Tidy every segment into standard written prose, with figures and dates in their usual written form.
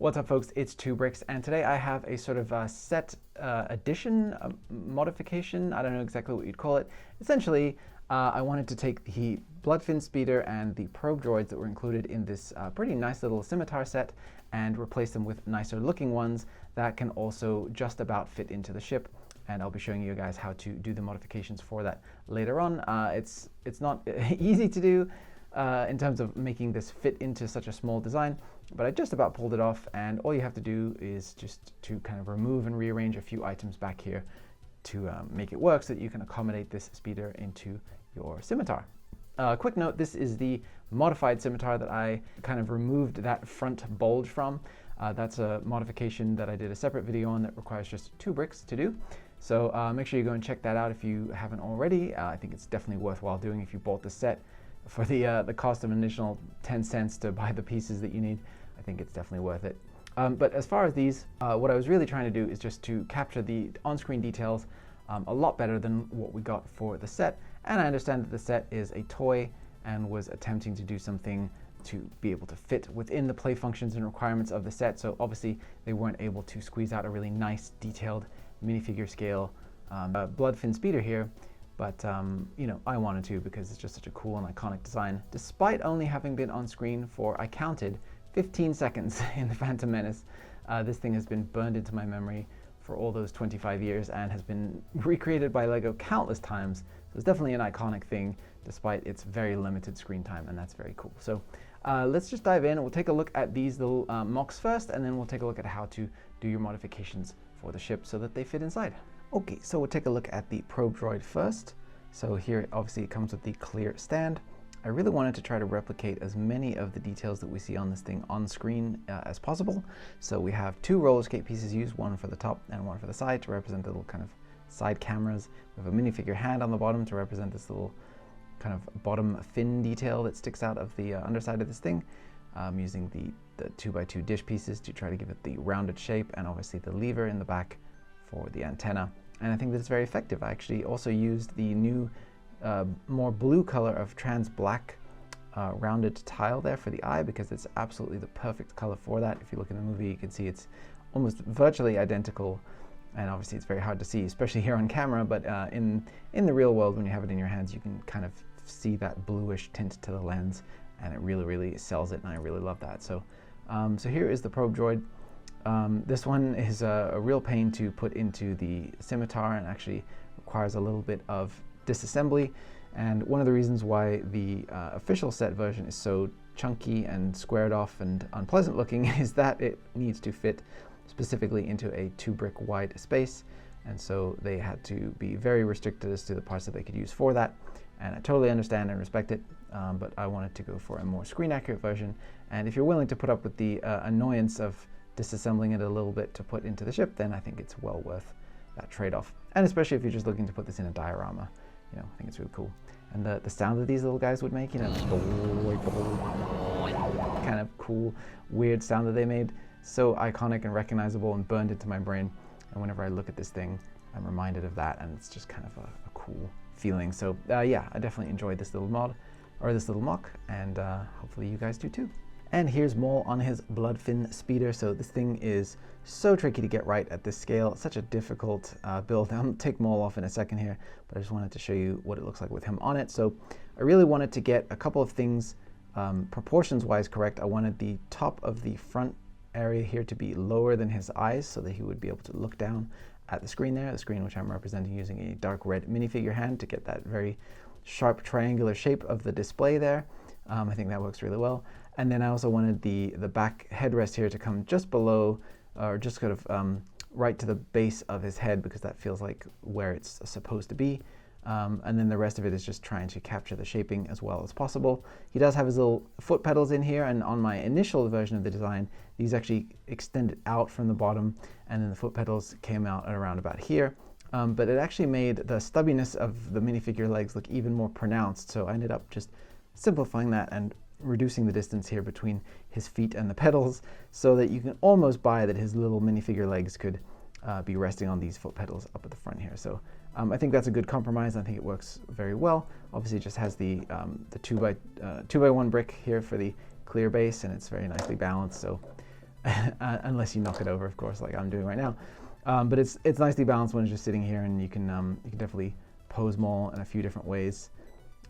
What's up, folks? It's 2Bricks, and today I have a sort of set addition, modification. I don't know exactly what you'd call it. Essentially, I wanted to take the Bloodfin speeder and the probe droids that were included in this pretty nice little scimitar set and replace them with nicer looking ones that can also just about fit into the ship. And I'll be showing you guys how to do the modifications for that later on. It's not easy to do in terms of making this fit into such a small design, but I just about pulled it off, and all you have to do is just to kind of remove and rearrange a few items back here to make it work so that you can accommodate this speeder into your scimitar. Quick note, this is the modified scimitar that I kind of removed that front bulge from. That's a modification that I did a separate video on that requires just 2 bricks to do. So make sure you go and check that out if you haven't already. I think it's definitely worthwhile doing if you bought the set for the cost of an additional 10 cents to buy the pieces that you need. I think it's definitely worth it. But as far as these, what I was really trying to do is just to capture the on-screen details a lot better than what we got for the set. And I understand that the set is a toy and was attempting to do something to be able to fit within the play functions and requirements of the set. So obviously they weren't able to squeeze out a really nice detailed minifigure scale Bloodfin speeder here. But, you know, I wanted to because it's just such a cool and iconic design, despite only having been on screen for, I counted, 15 seconds in The Phantom Menace. This thing has been burned into my memory for all those 25 years and has been recreated by LEGO countless times. So it's definitely an iconic thing, despite its very limited screen time, and that's very cool. So let's just dive in. We'll take a look at these little MOCs first, and then we'll take a look at how to do your modifications for the ship so that they fit inside. Okay, so we'll take a look at the probe droid first. So here, obviously, it comes with the clear stand. I really wanted to try to replicate as many of the details that we see on this thing on screen as possible. So we have 2 roller skate pieces used, one for the top and one for the side to represent the little kind of side cameras. We have a minifigure hand on the bottom to represent this little kind of bottom fin detail that sticks out of the underside of this thing. I'm using the 2x2 dish pieces to try to give it the rounded shape, and obviously the lever in the back for the antenna. And I think that it's very effective. I actually also used the new more blue color of trans black rounded tile there for the eye, because it's absolutely the perfect color for that. If you look in the movie, you can see it's almost virtually identical, and obviously it's very hard to see, especially here on camera, but in the real world, when you have it in your hands, you can kind of see that bluish tint to the lens, and it really sells it, and I really love that. So so here is the probe droid. This one is a real pain to put into the scimitar and actually requires a little bit of disassembly. And one of the reasons why the official set version is so chunky and squared off and unpleasant looking is that it needs to fit specifically into a 2 brick wide space. And so they had to be very restricted as to the parts that they could use for that. And I totally understand and respect it, but I wanted to go for a more screen accurate version. And if you're willing to put up with the annoyance of disassembling it a little bit to put into the ship, then I think it's well worth that trade-off. And especially if you're just looking to put this in a diorama, you know, I think it's really cool. And the sound that these little guys would make, you know, kind of cool, weird sound that they made, so iconic and recognizable and burned into my brain. And whenever I look at this thing, I'm reminded of that, and it's just kind of a cool feeling. So yeah, I definitely enjoyed this little mod, or this little mock, and hopefully you guys do too. And here's Maul on his Bloodfin speeder. So this thing is so tricky to get right at this scale. It's such a difficult build. I'll take Maul off in a second here, but I just wanted to show you what it looks like with him on it. So I really wanted to get a couple of things proportions-wise correct. I wanted the top of the front area here to be lower than his eyes so that he would be able to look down at the screen there, the screen which I'm representing using a dark red minifigure hand to get that very sharp triangular shape of the display there. I think that works really well. And then I also wanted the back headrest here to come just below, or just sort of right to the base of his head, because that feels like where it's supposed to be. And then the rest of it is just trying to capture the shaping as well as possible. He does have his little foot pedals in here, and on my initial version of the design, these actually extended out from the bottom, and then the foot pedals came out at around about here. But it actually made the stubbiness of the minifigure legs look even more pronounced, so I ended up just simplifying that and reducing the distance here between his feet and the pedals, so that you can almost buy that his little minifigure legs could be resting on these foot pedals up at the front here. So I think that's a good compromise. I think it works very well. Obviously it just has the 2x1 brick here for the clear base, and it's very nicely balanced. So unless you knock it over, of course, like I'm doing right now. But it's nicely balanced when it's just sitting here, and you can definitely pose Maul in a few different ways.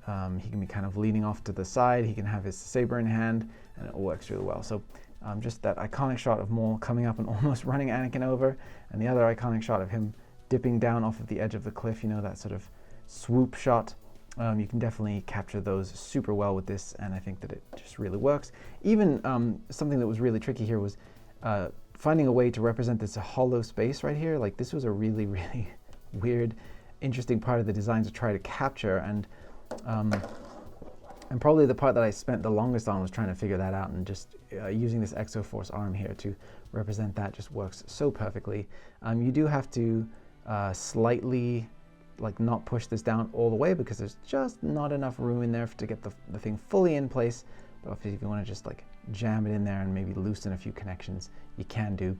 He can be kind of leaning off to the side. He can have his saber in hand, and it all works really well. So just that iconic shot of Maul coming up and almost running Anakin over, and the other iconic shot of him dipping down off of the edge of the cliff, you know, that sort of swoop shot. You can definitely capture those super well with this, and I think that it just really works. Even something that was really tricky here was finding a way to represent this hollow space right here. Like, this was a really, really weird, interesting part of the design to try to capture, and probably the part that I spent the longest on was trying to figure that out, and just using this Exoforce arm here to represent that just works so perfectly. You do have to slightly like not push this down all the way, because there's just not enough room in there to get the thing fully in place. But obviously, if you want to just like jam it in there and maybe loosen a few connections, you can do.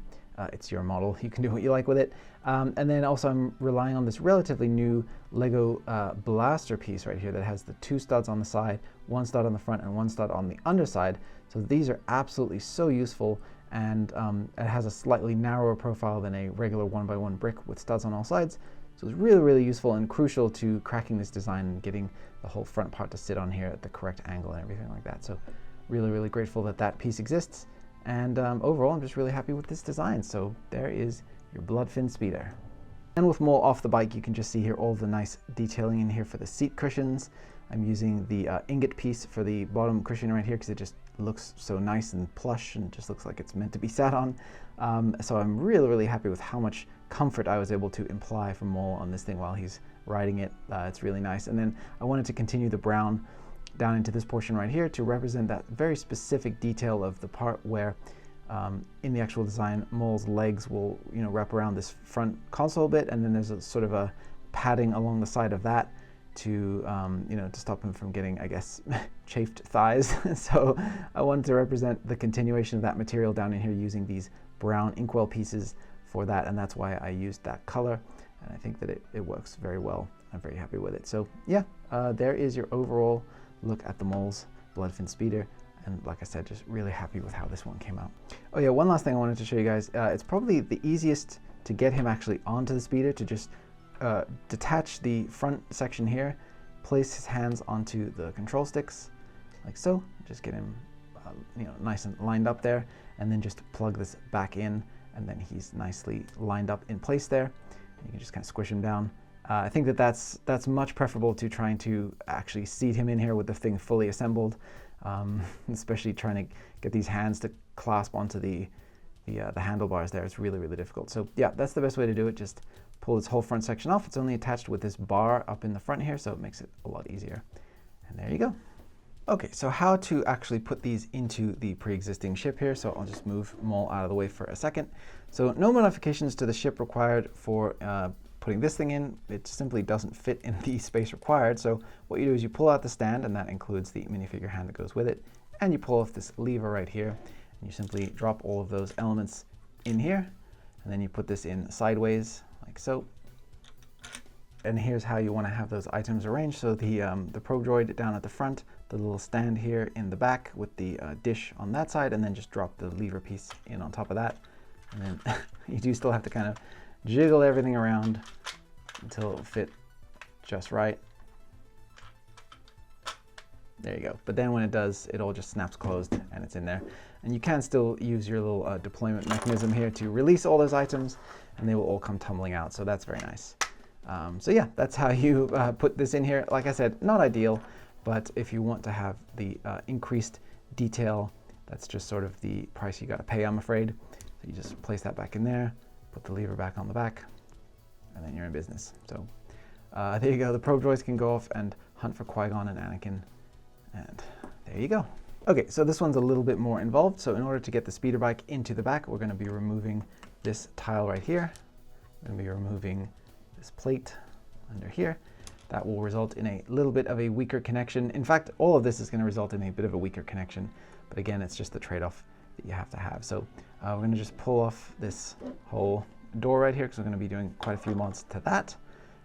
It's your model. You can do what you like with it. And then also I'm relying on this relatively new Lego blaster piece right here that has the 2 studs on the side, 1 stud on the front, and 1 stud on the underside. So these are absolutely so useful, and it has a slightly narrower profile than a regular 1x1 brick with studs on all sides. So it's really, really useful and crucial to cracking this design and getting the whole front part to sit on here at the correct angle and everything like that. So really, really grateful that that piece exists. And overall, I'm just really happy with this design. So there is your Bloodfin speeder. And with Maul off the bike, you can just see here all the nice detailing in here for the seat cushions. I'm using the ingot piece for the bottom cushion right here because it just looks so nice and plush and just looks like it's meant to be sat on. So I'm really, really happy with how much comfort I was able to imply from Maul on this thing while he's riding it. It's really nice. And then I wanted to continue the brown down into this portion right here to represent that very specific detail of the part where in the actual design, Maul's legs will, you know, wrap around this front console bit, and then there's a sort of a padding along the side of that to, you know, to stop him from getting, I guess, chafed thighs. So I wanted to represent the continuation of that material down in here using these brown inkwell pieces for that, and that's why I used that color, and I think that it works very well. I'm very happy with it. So yeah, there is your overall look at the Maul's Bloodfin speeder, and like I said, just really happy with how this one came out. Oh yeah, one last thing I wanted to show you guys. It's probably the easiest to get him actually onto the speeder, to just detach the front section here, place his hands onto the control sticks like so, just get him you know, nice and lined up there, and then just plug this back in, and then he's nicely lined up in place there. You can just kind of squish him down. I think that that's much preferable to trying to actually seat him in here with the thing fully assembled, especially trying to get these hands to clasp onto the handlebars there. It's really, really difficult. So yeah, that's the best way to do it. Just pull this whole front section off. It's only attached with this bar up in the front here, so it makes it a lot easier. And there you go. Okay, so how to actually put these into the pre-existing ship here. So I'll just move Maul out of the way for a second. So no modifications to the ship required for putting this thing in. It simply doesn't fit in the space required. So what you do is you pull out the stand, and that includes the minifigure hand that goes with it, and you pull off this lever right here, and you simply drop all of those elements in here, and then you put this in sideways like so. And here's how you want to have those items arranged. So the probe droid down at the front, the little stand here in the back with the dish on that side, and then just drop the lever piece in on top of that. And then you do still have to kind of jiggle everything around until it'll fit just right. There you go. But then when it does, it all just snaps closed and it's in there. And you can still use your little deployment mechanism here to release all those items, and they will all come tumbling out. So that's very nice. So yeah, that's how you put this in here. Like I said, not ideal, but if you want to have the increased detail, that's just sort of the price you got to pay, I'm afraid. So you just place that back in there, put the lever back on the back, and then you're in business. So there you go. The probe droids can go off and hunt for Qui-Gon and Anakin, and there you go. Okay, so this one's a little bit more involved. So in order to get the speeder bike into the back, we're going to be removing this tile right here. We're going to be removing this plate under here. That will result in a little bit of a weaker connection. In fact, all of this is going to result in a bit of a weaker connection, but again, it's just the trade-off that you have to have. So we're going to just pull off this whole door right here, because we're going to be doing quite a few mods to that.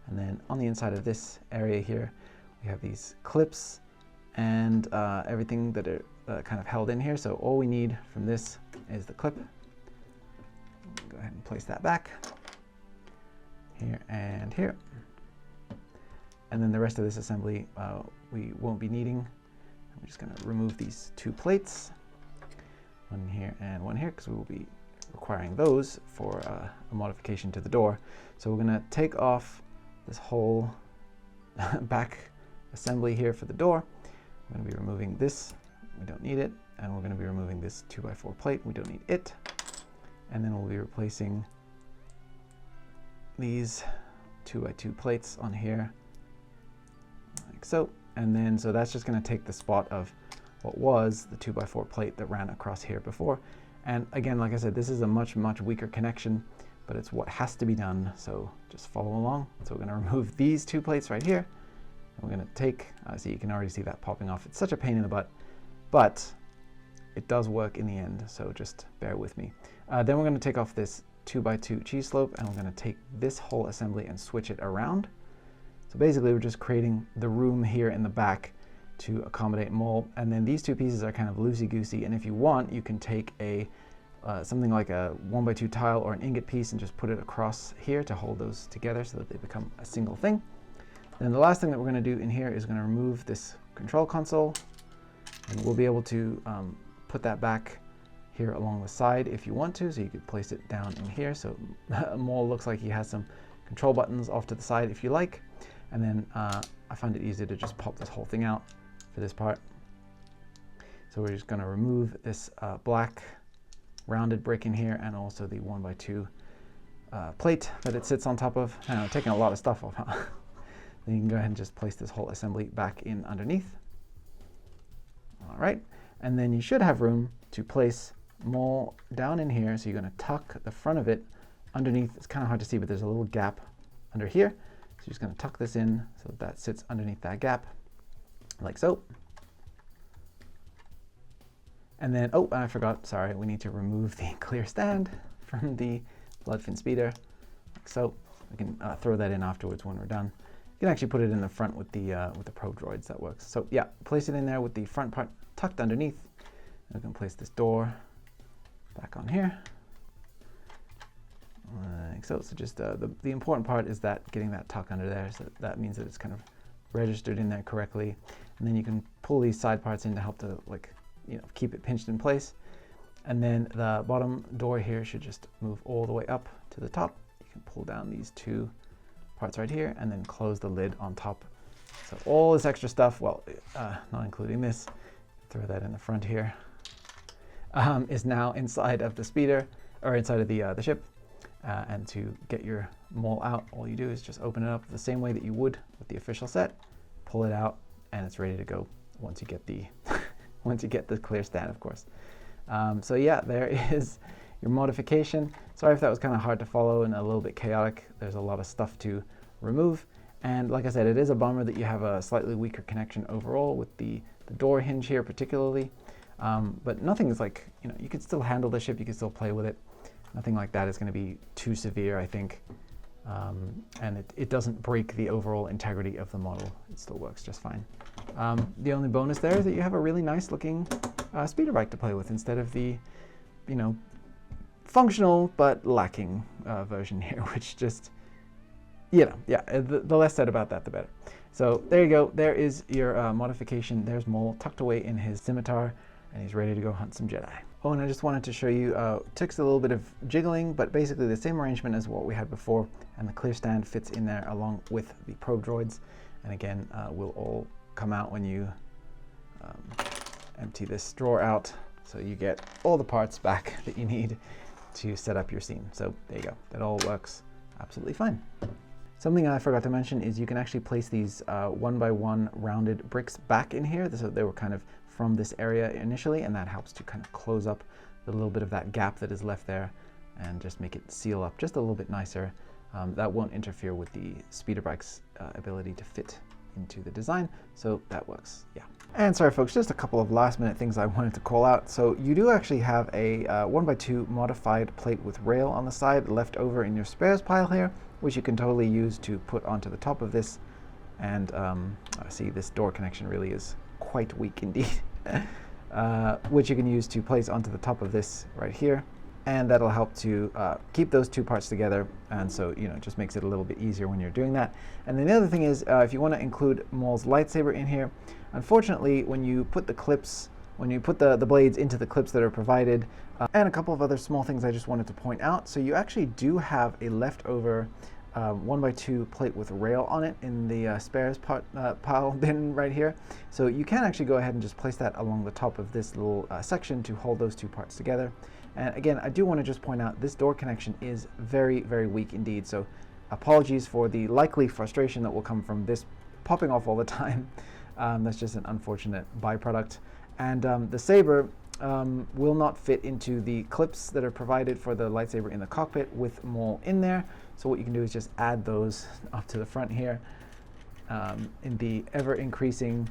And then on the inside of this area here, we have these clips and everything that are kind of held in here. So all we need from this is the clip, go ahead and place that back here and here. And then the rest of this assembly we won't be needing. I'm just going to remove these 2 plates, one here and one here, because we will be requiring those for a modification to the door. So we're going to take off this whole back assembly here for the door. I'm going to be removing this, we don't need it, and we're going to be removing this 2x4 plate, we don't need it. And then we'll be replacing these 2x2 plates on here, like so. And then, so that's just going to take the spot of what was the 2x4 plate that ran across here before. And again, like I said, this is a much weaker connection, but it's what has to be done. So just follow along. So we're going to remove these 2 plates right here. And we're going to take, so you can already see that popping off. It's such a pain in the butt, but it does work in the end. So just bear with me. Then we're going to take off this 2x2 cheese slope, and we're going to take this whole assembly and switch it around. So basically we're just creating the room here in the back to accommodate Maul, and then these 2 pieces are kind of loosey-goosey, and if you want you can take a something like a 1x2 tile or an ingot piece and just put it across here to hold those together so that they become a single thing. Then the last thing that we're going to do in here is going to remove this control console, and we'll be able to put that back here along the side if you want to, so you could place it down in here so Maul looks like he has some control buttons off to the side if you like. And then I find it easier to just pop this whole thing out for this part. So we're just going to remove this black rounded brick in here, and also the 1x2 plate that it sits on top of. I know, taking a lot of stuff off, huh? Then you can go ahead and just place this whole assembly back in underneath. All right, and then you should have room to place Maul down in here. So you're going to tuck the front of it underneath. It's kind of hard to see, but there's a little gap under here. So you're just going to tuck this in so that sits underneath that gap, like so. And then, oh, I forgot, sorry, we need to remove the clear stand from the Bloodfin speeder, like so. We can throw that in afterwards when we're done. You can actually put it in the front with the probe droids, that works. So yeah, place it in there with the front part tucked underneath. We can place this door back on here. Like so. So just the important part is that getting that tuck under there, so that means that it's kind of registered in there correctly. And then you can pull these side parts in to help to, like, you know, keep it pinched in place. And then the bottom door here should just move all the way up to the top. You can pull down these 2 parts right here and then close the lid on top. So all this extra stuff, well, not including this, throw that in the front here, is now inside of the speeder, or inside of the ship. And to get your Maul out, all you do is just open it up the same way that you would with the official set, pull it out, and it's ready to go once you get the once you get the clear stand, of course. So yeah, there is your modification. Sorry if that was kind of hard to follow and a little bit chaotic. There's a lot of stuff to remove. And like I said, it is a bummer that you have a slightly weaker connection overall with the door hinge here particularly. But nothing is like, you know, you could still handle the ship, you can still play with it. Nothing like that is going to be too severe, I think. And it doesn't break the overall integrity of the model. It still works just fine. The only bonus there is that you have a really nice looking speeder bike to play with instead of the, you know, functional but lacking version here, which just, you know, yeah, the less said about that, the better. So there you go. There is your modification. There's Maul tucked away in his scimitar, and he's ready to go hunt some Jedi. Oh, and I just wanted to show you, takes a little bit of jiggling, but basically the same arrangement as what we had before, and the clear stand fits in there along with the probe droids. And again, will all come out when you empty this drawer out, so you get all the parts back that you need to set up your scene. So there you go. That all works absolutely fine. Something I forgot to mention is you can actually place these 1x1 rounded bricks back in here. So they were kind of from this area initially, and that helps to kind of close up the little bit of that gap that is left there and just make it seal up just a little bit nicer. That won't interfere with the speeder bike's ability to fit into the design, so that works, yeah. And sorry folks, just a couple of last minute things I wanted to call out. So you do actually have a 1x2 modified plate with rail on the side left over in your spares pile here, which you can totally use to put onto the top of this. And see, this door connection really is quite weak indeed. Which you can use to place onto the top of this right here. and that'll help to keep those two parts together, and so it just makes it a little bit easier when you're doing that. And then the other thing is, if you want to include Maul's lightsaber in here, unfortunately when you put the clips, when you put the blades into the clips that are provided, and a couple of other small things I just wanted to point out. So you actually do have a leftover 1x2 plate with rail on it in the spares pile bin right here. So you can actually go ahead and just place that along the top of this little section to hold those two parts together. And again, I do want to just point out this door connection is very, very weak indeed. So apologies for the likely frustration that will come from this popping off all the time. That's just an unfortunate byproduct. And the saber will not fit into the clips that are provided for the lightsaber in the cockpit with Maul in there. So what you can do is just add those up to the front here in the ever-increasing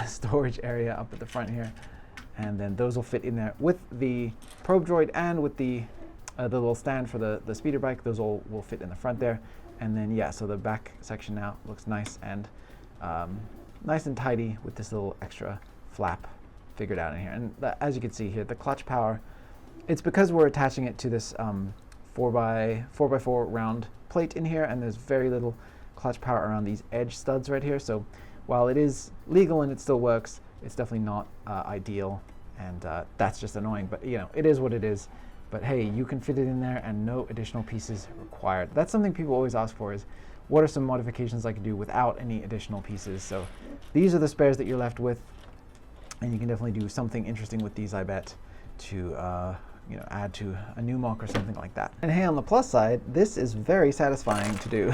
storage area up at the front here. And then those will fit in there with the probe droid and with the little stand for the speeder bike. Those all will fit in the front there. And then, yeah, so the back section now looks nice and tidy with this little extra flap figured out in here. And as you can see here, the clutch power, it's because we're attaching it to this 4x4 round plate in here, and there's very little clutch power around these edge studs right here. So while it is legal and it still works, it's definitely not ideal, and that's just annoying, but it is what it is. But hey, you can fit it in there and no additional pieces required. That's something people always ask for, is what are some modifications I could do without any additional pieces? So these are the spares that you're left with, and you can definitely do something interesting with these, I bet, to add to a new MOC or something like that. And hey, on the plus side, this is very satisfying to do.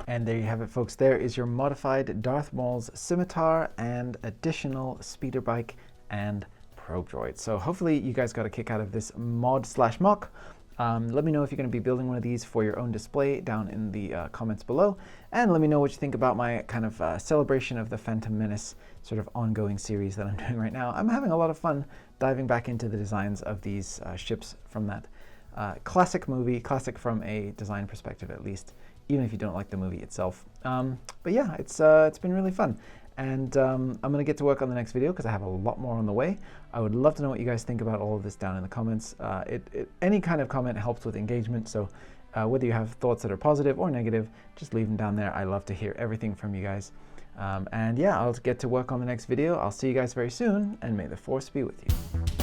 And there you have it, folks. There is your modified Darth Maul's scimitar and additional speeder bike and probe droid. So hopefully you guys got a kick out of this mod/MOC. Let me know if you're going to be building one of these for your own display down in the comments below. And let me know what you think about my kind of celebration of the Phantom Menace sort of ongoing series that I'm doing right now. I'm having a lot of fun diving back into the designs of these ships from that classic movie, classic from a design perspective at least, even if you don't like the movie itself. But yeah, it's been really fun. And I'm going to get to work on the next video because I have a lot more on the way. I would love to know what you guys think about all of this down in the comments. Any kind of comment helps with engagement, so whether you have thoughts that are positive or negative, just leave them down there. I love to hear everything from you guys. And yeah, I'll get to work on the next video. I'll see you guys very soon, and may the Force be with you.